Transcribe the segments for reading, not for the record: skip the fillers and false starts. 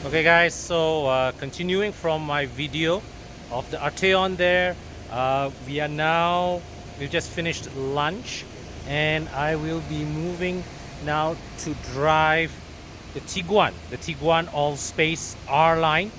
Okay guys, so continuing from my video of the Arteon there, we've just finished lunch and I will be moving now to drive the Tiguan Allspace R line.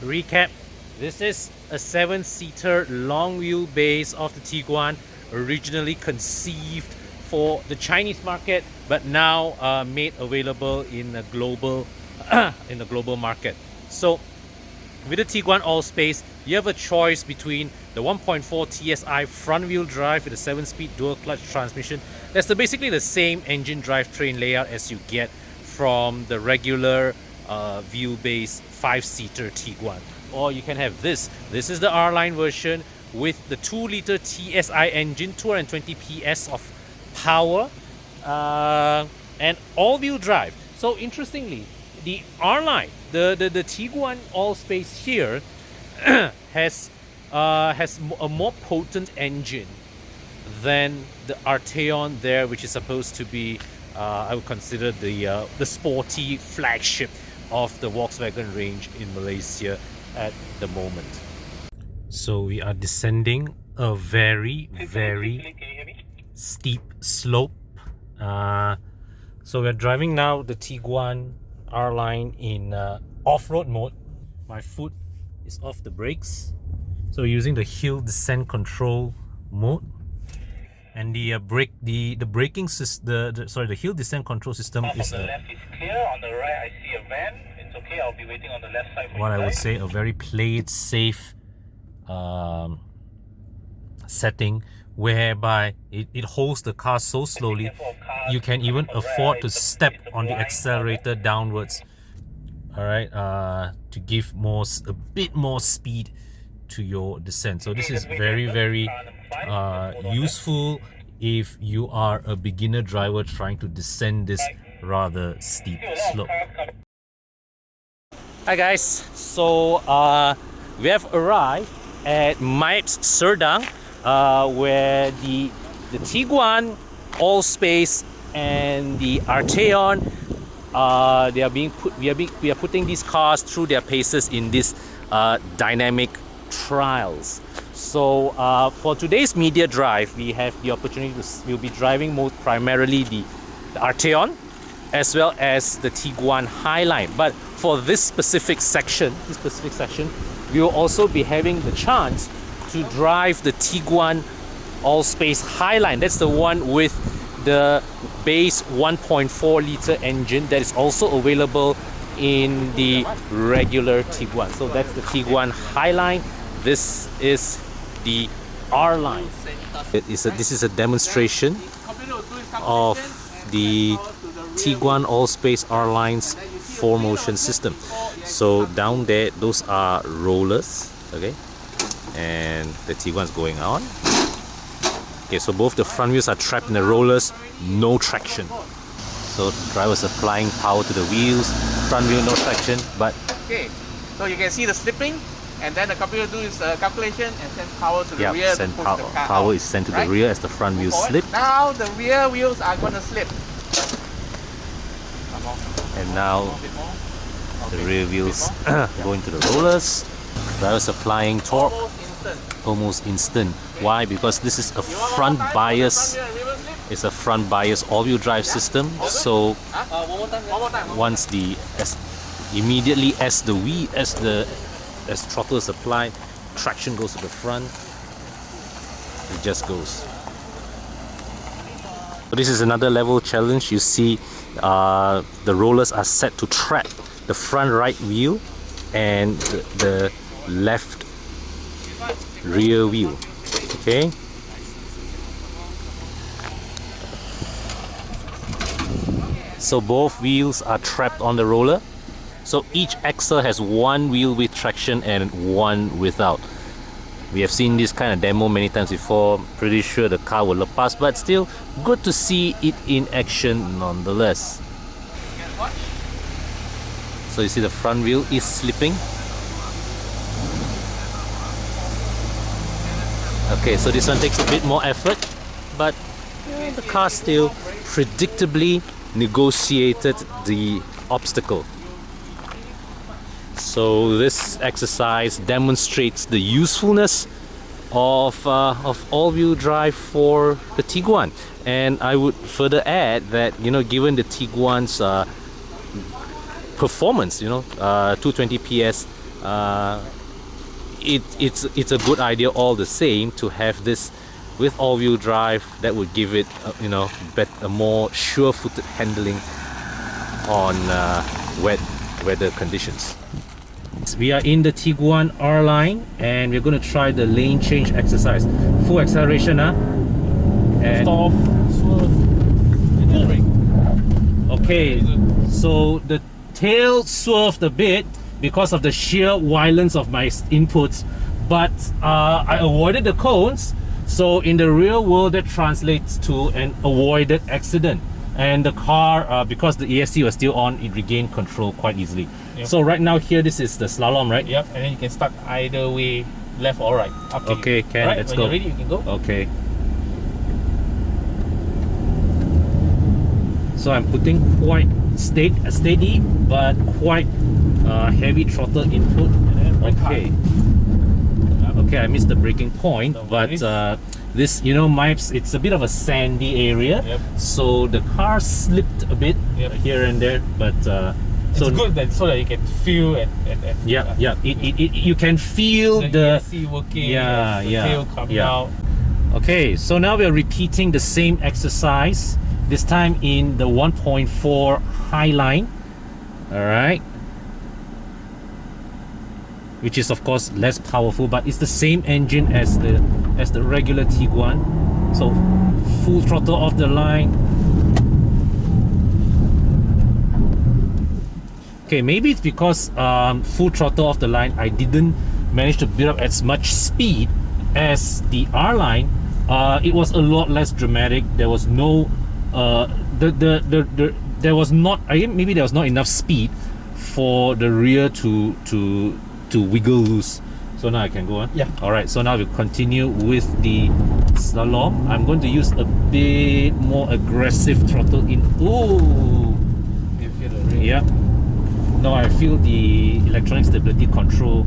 Recap, this is a 7-seater long wheelbase of the Tiguan, originally conceived for the Chinese market but now made available in a global market. So with the Tiguan Allspace, you have a choice between the 1.4 TSI front wheel drive with a 7-speed dual clutch transmission. That's basically the same engine drivetrain layout as you get from the regular wheelbase 5-seater Tiguan. Or you can have this is the R-Line version with the 2-liter TSI engine, 220 PS of power, and all-wheel drive. So interestingly, the R-Line, the Tiguan Allspace here has a more potent engine than the Arteon there, which is supposed to be I would consider the sporty flagship of the Volkswagen range in Malaysia at the moment. So we are descending a very steep slope. So we're driving now the Tiguan R-Line in off-road mode. My foot is off the brakes, so we're using the hill descent control mode. And the braking system, the hill descent control system is on the left is clear. On the right, I see a van. It's okay. I'll be waiting on the left side for what you I would guys. say a very played safe setting, whereby it holds the car so slowly you can even afford to step on the accelerator downwards. All right, to give a bit more speed to your descent. So this is very useful if you are a beginner driver trying to descend this rather steep slope. Hi guys, so we have arrived at Maips Serdang, where the Tiguan Allspace and the Arteon, we are putting these cars through their paces in this dynamic trials. So for today's media drive, we have the opportunity we'll be driving primarily the Arteon as well as the Tiguan Highline. But for this specific section, we will also be having the chance to drive the Tiguan Allspace Highline. That's the one with the base 1.4 liter engine that is also available in the regular Tiguan. So that's the Tiguan Highline. This is the R-Line. This is a demonstration of the Tiguan Allspace R-Line's 4-motion system. So down there, those are rollers, okay, and the Tiguan's going on. Okay, so both the front wheels are trapped in the rollers, no traction. So the driver's applying power to the wheels, front wheel no traction, but okay, so you can see the slipping, and then the computer does calculation and sends power to the rear to push the car power out. is sent to the rear as the front wheels slip. Now the rear wheels are going to slip. And now the rear wheels go into the rollers. Driver's applying torque almost instant. Why? Because this is a front bias. It's a front bias all-wheel drive system. So once immediately as throttle is applied, traction goes to the front. It just goes. So this is another level challenge. You see, the rollers are set to trap the front right wheel and the left rear wheel. Okay. So both wheels are trapped on the roller. So each axle has one wheel with traction and one without. We have seen this kind of demo many times before. Pretty sure the car will lepas, but still good to see it in action nonetheless. So you see the front wheel is slipping. Okay, so this one takes a bit more effort, but the car still predictably negotiated the obstacle. So this exercise demonstrates the usefulness of all-wheel drive for the Tiguan. And I would further add that, you know, given the Tiguan's performance, you know, 220 PS, it's a good idea all the same to have this with all-wheel drive. That would give it you know, a more sure-footed handling on wet weather conditions. We are in the Tiguan R line and we're going to try the lane change exercise. Full acceleration, and Stop, swerve, and then brake. Okay, so the tail swerved a bit because of the sheer violence of my inputs, but I avoided the cones. So in the real world, that translates to an avoided accident. And the car, because the ESC was still on, it regained control quite easily. Yep. So right now here, this is the slalom, right? Yep, and then you can start either way, left or right. Up to Okay, you. Ken, Right, let's when go. you're ready, you can go. Okay. So I'm putting quite steady, but quite heavy throttle input. And then brake Okay. hard. Okay, I missed the braking point, No but worries. this, you know, it's a bit of a sandy area, Yep. so the car slipped a bit Yep. here and there, but So it's good that so that you can feel and yeah, you can feel the ESC working, Yeah, the yeah, tail coming yeah. out. Okay, so now we're repeating the same exercise, this time in the 1.4 high line. All right, which is of course less powerful, but it's the same engine as the regular Tiguan. So full throttle off the line. Okay, maybe it's because full throttle off the line, I didn't manage to build up as much speed as the R line. It was a lot less dramatic. There was no there was not, maybe there was not enough speed for the rear to wiggle loose. So now I can go on. Yeah. All right. So now we continue with the slalom. I'm going to use a bit more aggressive throttle in. Ooh. You feel the rear. Yeah. No, I feel the electronic stability control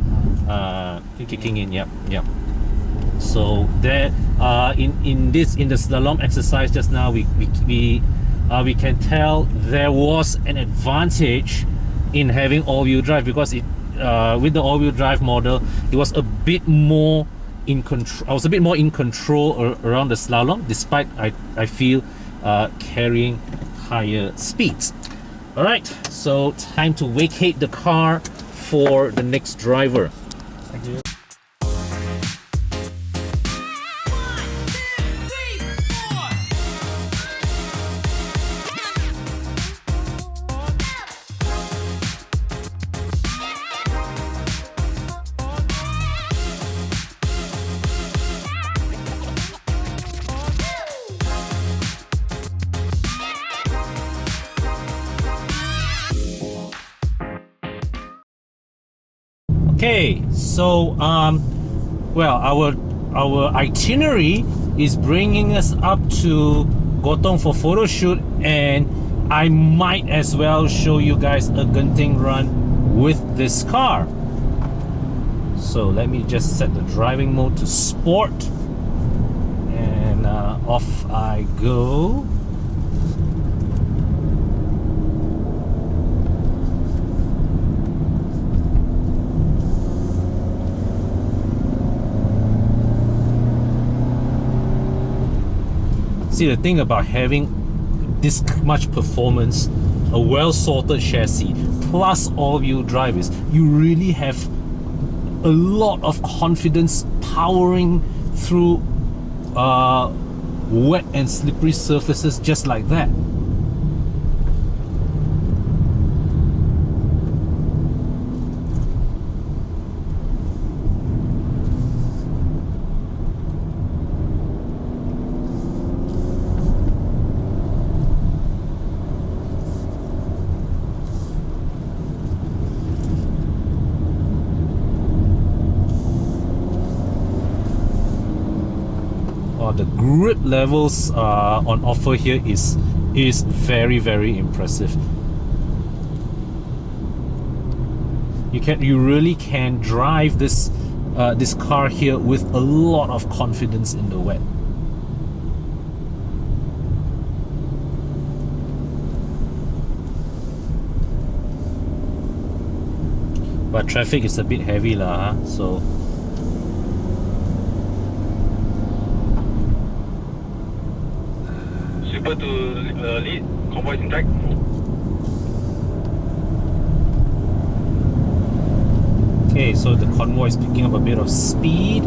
kicking in. Yep. Yep. So there, in the slalom exercise just now, we can tell there was an advantage in having all-wheel drive, because it with the all-wheel drive model, it was a bit more in control. I was a bit more in control around the slalom, despite I feel carrying higher speeds. All right, so time to vacate the car for the next driver. Thank you. Okay, so well, our itinerary is bringing us up to Gotong for photo shoot, and I might as well show you guys a Genting run with this car. So let me just set the driving mode to sport, and off I go. See, the thing about having this much performance, a well-sorted chassis, plus all-wheel drive is you really have a lot of confidence powering through wet and slippery surfaces just like that. the grip levels on offer here is very, very impressive. You really can drive this this car here with a lot of confidence in the wet. But traffic is a bit heavy lah, so Super to lead, convoys in track. okay, so the convoy is picking up a bit of speed.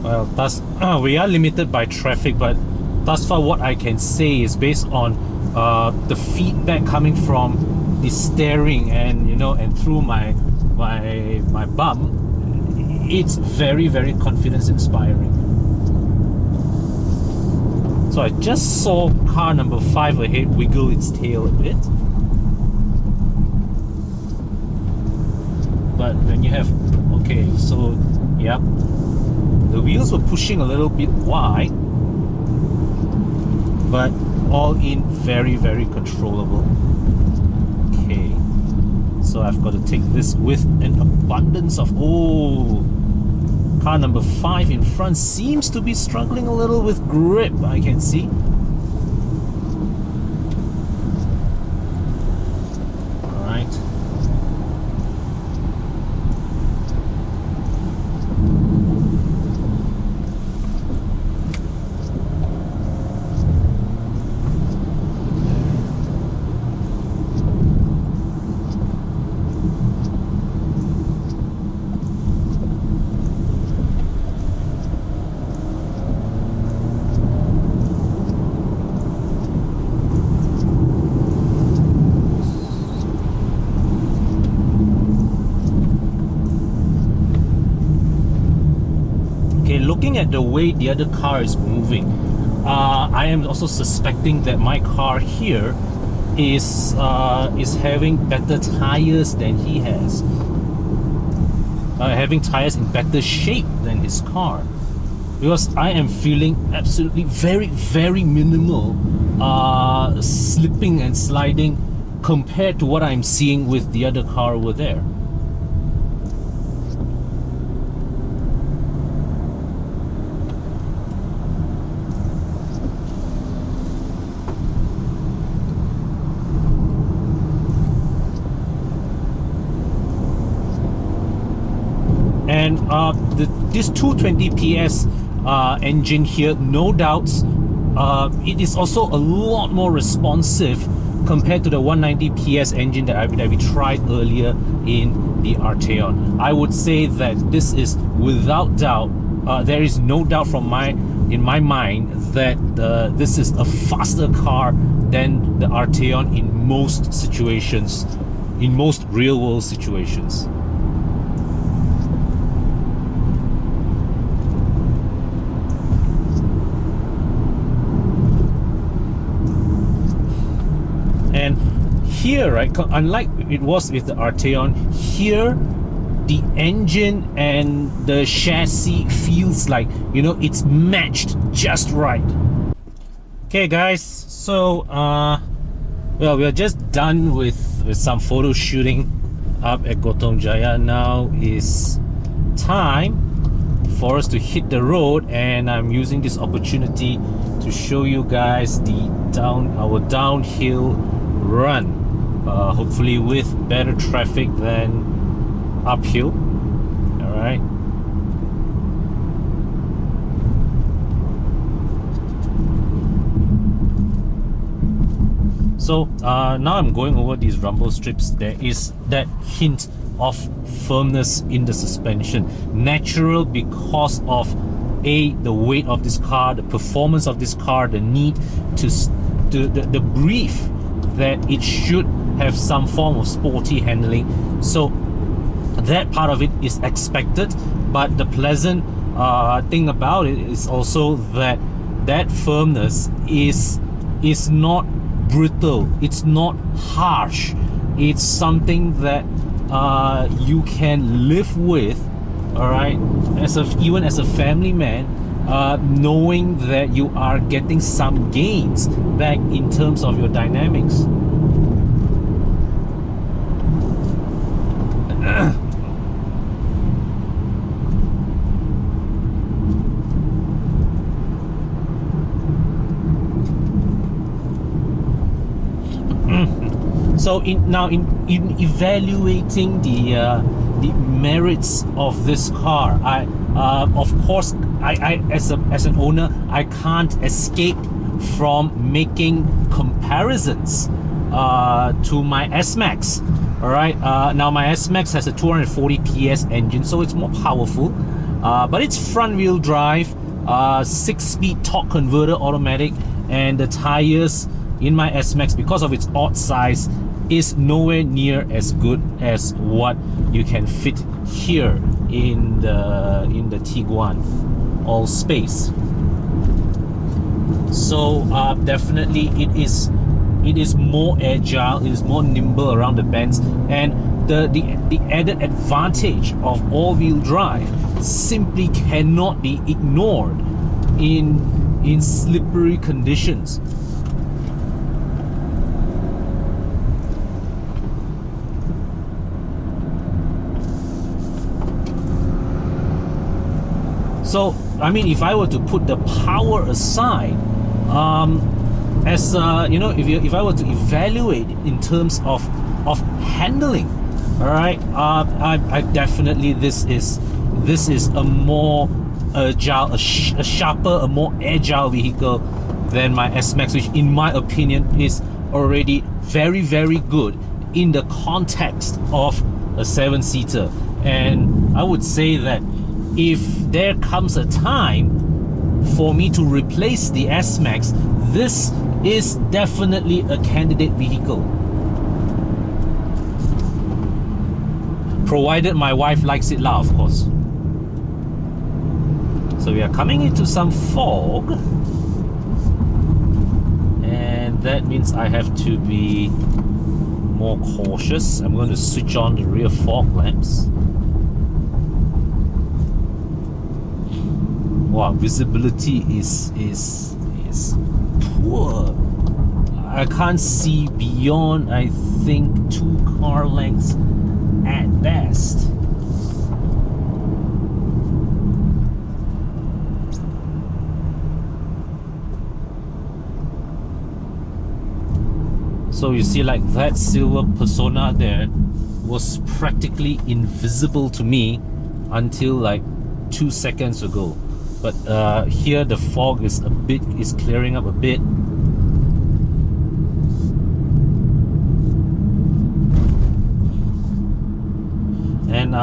Well, thus we are limited by traffic, but thus far what I can say is based on the feedback coming from the steering and and through my bum, it's very, very confidence inspiring. So I just saw car number 5 ahead wiggle its tail a bit, but when you have so yeah, the wheels were pushing a little bit wide, but all in very, very controllable. Okay, so I've got to take this with an abundance of car number 5 in front seems to be struggling a little with grip, I can see. Alright. Looking at the way the other car is moving, I am also suspecting that my car here is having better tires than he has, having tires in better shape than his car, because I am feeling absolutely very, very minimal slipping and sliding compared to what I'm seeing with the other car over there. And this 220 PS engine here, no doubts, it is also a lot more responsive compared to the 190 PS engine that we tried earlier in the Arteon. I would say that this is without doubt, there is no doubt in my mind that this is a faster car than the Arteon in most situations, in most real-world situations. And here, right, unlike it was with the Arteon, here the engine and the chassis feels like, it's matched just right. Okay guys, so well, we're just done with some photo shooting up at Gotong Jaya. Now is time for us to hit the road, and I'm using this opportunity to show you guys our downhill run, hopefully with better traffic than uphill. All right. So now I'm going over these rumble strips. There is that hint of firmness in the suspension, natural because of the weight of this car, the performance of this car, the need to the brief that it should have some form of sporty handling. So that part of it is expected, but the pleasant thing about it is also that firmness is not brittle, it's not harsh, it's something that you can live with, all right, even as a family man, knowing that you are getting some gains back in terms of your dynamics. So in evaluating the merits of this car, of course I as an owner, I can't escape from making comparisons to my S-Max. All right, now my S-Max has a 240 PS engine, so it's more powerful, but it's front wheel drive, 6-speed torque converter automatic, and the tires in my S-Max, because of its odd size, is nowhere near as good as what you can fit here in the Tiguan Allspace. So definitely it is more agile, it is more nimble around the bends, and the added advantage of all-wheel drive simply cannot be ignored in slippery conditions. So, I mean, if I were to put the power aside, if I were to evaluate in terms of handling, all right, I definitely this is a more agile, a sharper, a more agile vehicle than my S-Max, which in my opinion is already very, very good in the context of a 7-seater. And I would say that if there comes a time for me to replace the S-Max, this is definitely a candidate vehicle, provided my wife likes it, of course. So we are coming into some fog, and that means I have to be more cautious. I'm going to switch on the rear fog lamps. Wow, visibility is poor. I can't see beyond, I think, 2 car lengths at best. So you see, like, that silver Persona there was practically invisible to me until like 2 seconds ago. But here the fog is clearing up a bit. And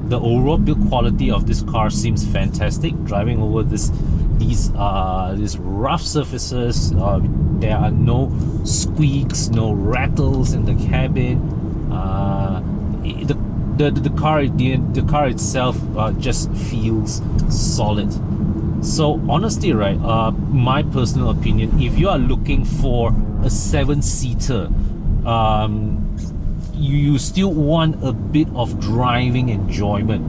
the overall build quality of this car seems fantastic. Driving over these rough surfaces, there are no squeaks, no rattles in the cabin. The car itself just feels solid. So honestly, right, my personal opinion, if you are looking for a 7-seater, you still want a bit of driving enjoyment.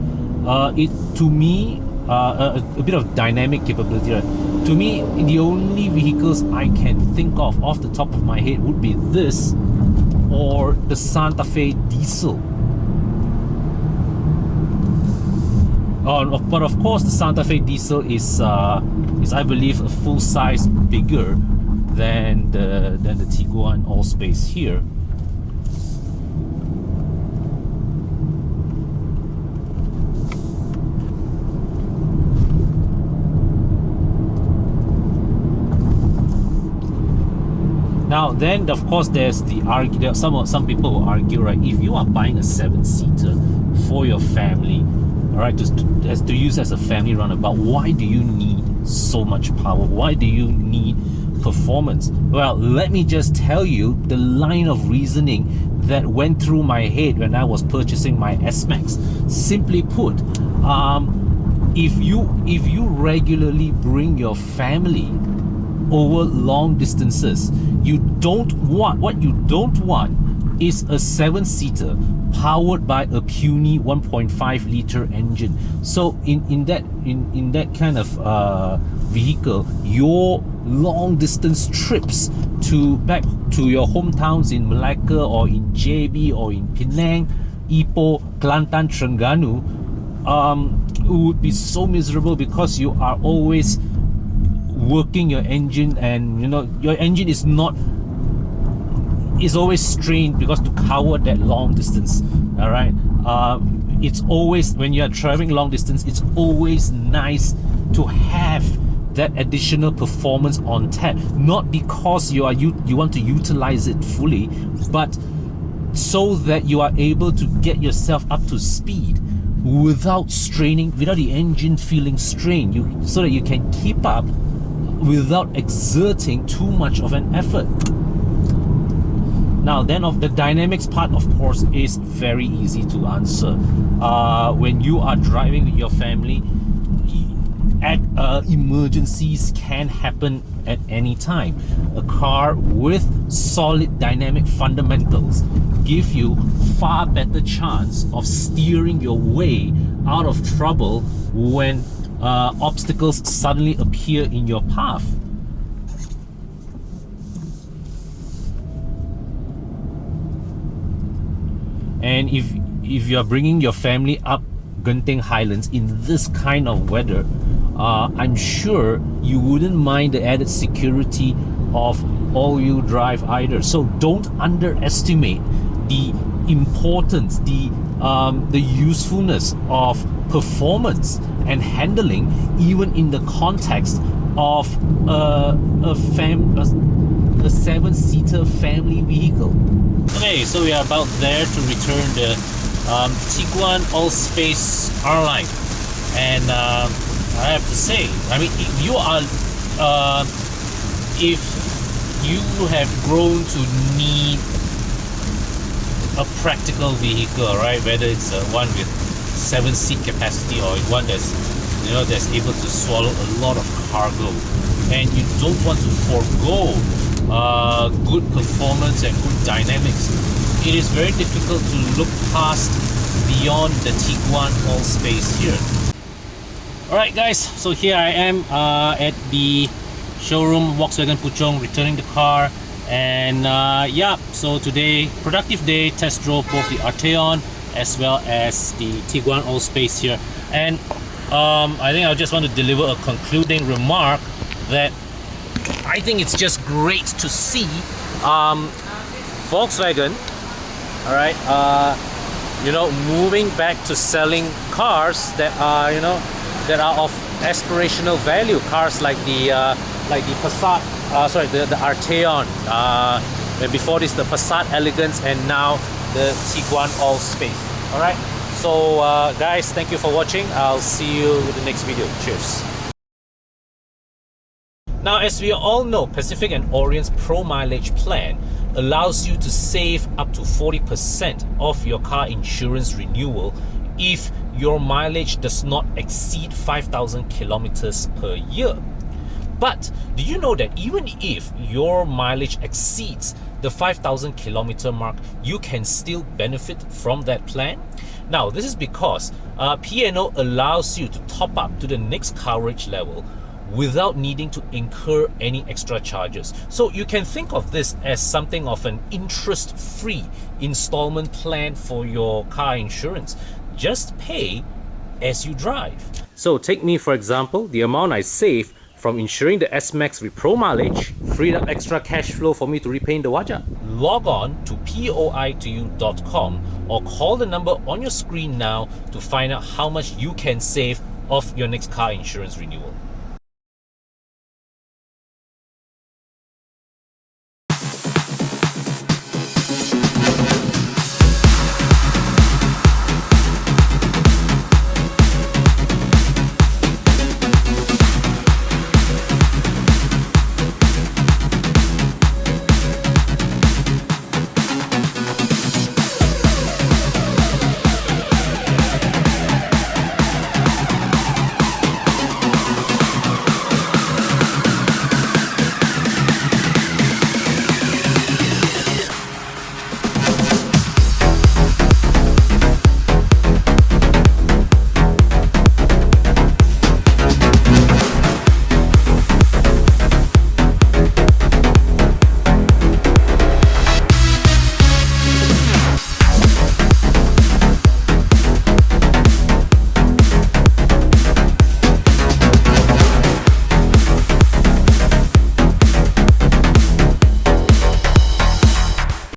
To me, a bit of dynamic capability. Right? To me, the only vehicles I can think of off the top of my head would be this or the Santa Fe diesel. But of course, the Santa Fe diesel is I believe a full size bigger than the Tiguan Allspace here. Now, then, of course, there's the argument. Some people will argue, right? If you are buying a 7-seater for your family, all right, to use as a family runabout, why do you need so much power? Why do you need performance? Well, let me just tell you the line of reasoning that went through my head when I was purchasing my S-Max. Simply put, if you regularly bring your family over long distances, what you don't want is a 7-seater powered by a puny 1.5 liter engine. So in that kind of vehicle, your long distance trips back to your hometowns in Malacca or in JB or in Penang, Ipoh, Kelantan, Terengganu would be so miserable because you are always working your engine, and your engine is always strained because to cover that long distance. All right, it's always, when you are traveling long distance, it's always nice to have that additional performance on tap, not because you want to utilize it fully, but so that you are able to get yourself up to speed without the engine feeling strained, so that you can keep up without exerting too much of an effort. Now, then, of the dynamics part, of course, is very easy to answer. When you are driving with your family, emergencies can happen at any time. A car with solid dynamic fundamentals give you far better chance of steering your way out of trouble when obstacles suddenly appear in your path. And if you're bringing your family up Genting Highlands in this kind of weather, I'm sure you wouldn't mind the added security of all-wheel drive either. So don't underestimate the importance, the usefulness of performance and handling, even in the context of a 7-seater family vehicle. Okay, so we are about there to return the Tiguan Allspace R-Line, and I have to say, I mean, if you have grown to need a practical vehicle, right? Whether it's one with 7-seat capacity or one that's able to swallow a lot of cargo, and you don't want to forego good performance and good dynamics, it is very difficult to look past beyond the Tiguan Allspace here. Alright guys, so here I am at the showroom, Volkswagen Puchong, returning the car. And yeah, so today, productive day, test drove both the Arteon as well as the Tiguan Allspace here. And I think I just want to deliver a concluding remark that I think it's just great to see Volkswagen, all right, moving back to selling cars that are, that are of aspirational value. Cars like the Passat, the Arteon. And before this, the Passat Elegance, and now the Tiguan Allspace. All right. So, guys, thank you for watching. I'll see you in the next video. Cheers. Now, as we all know, Pacific and Orient's Pro Mileage plan allows you to save up to 40% of your car insurance renewal if your mileage does not exceed 5,000 kilometers per year. But do you know that even if your mileage exceeds the 5,000 kilometer mark, you can still benefit from that plan? Now, this is because P&O allows you to top up to the next coverage level without needing to incur any extra charges. So you can think of this as something of an interest-free installment plan for your car insurance. Just pay as you drive. So take me for example, the amount I save from insuring the S-Max with Pro mileage freed up extra cash flow for me to repaint the wajah. Log on to poitoyou.com or call the number on your screen now to find out how much you can save off your next car insurance renewal.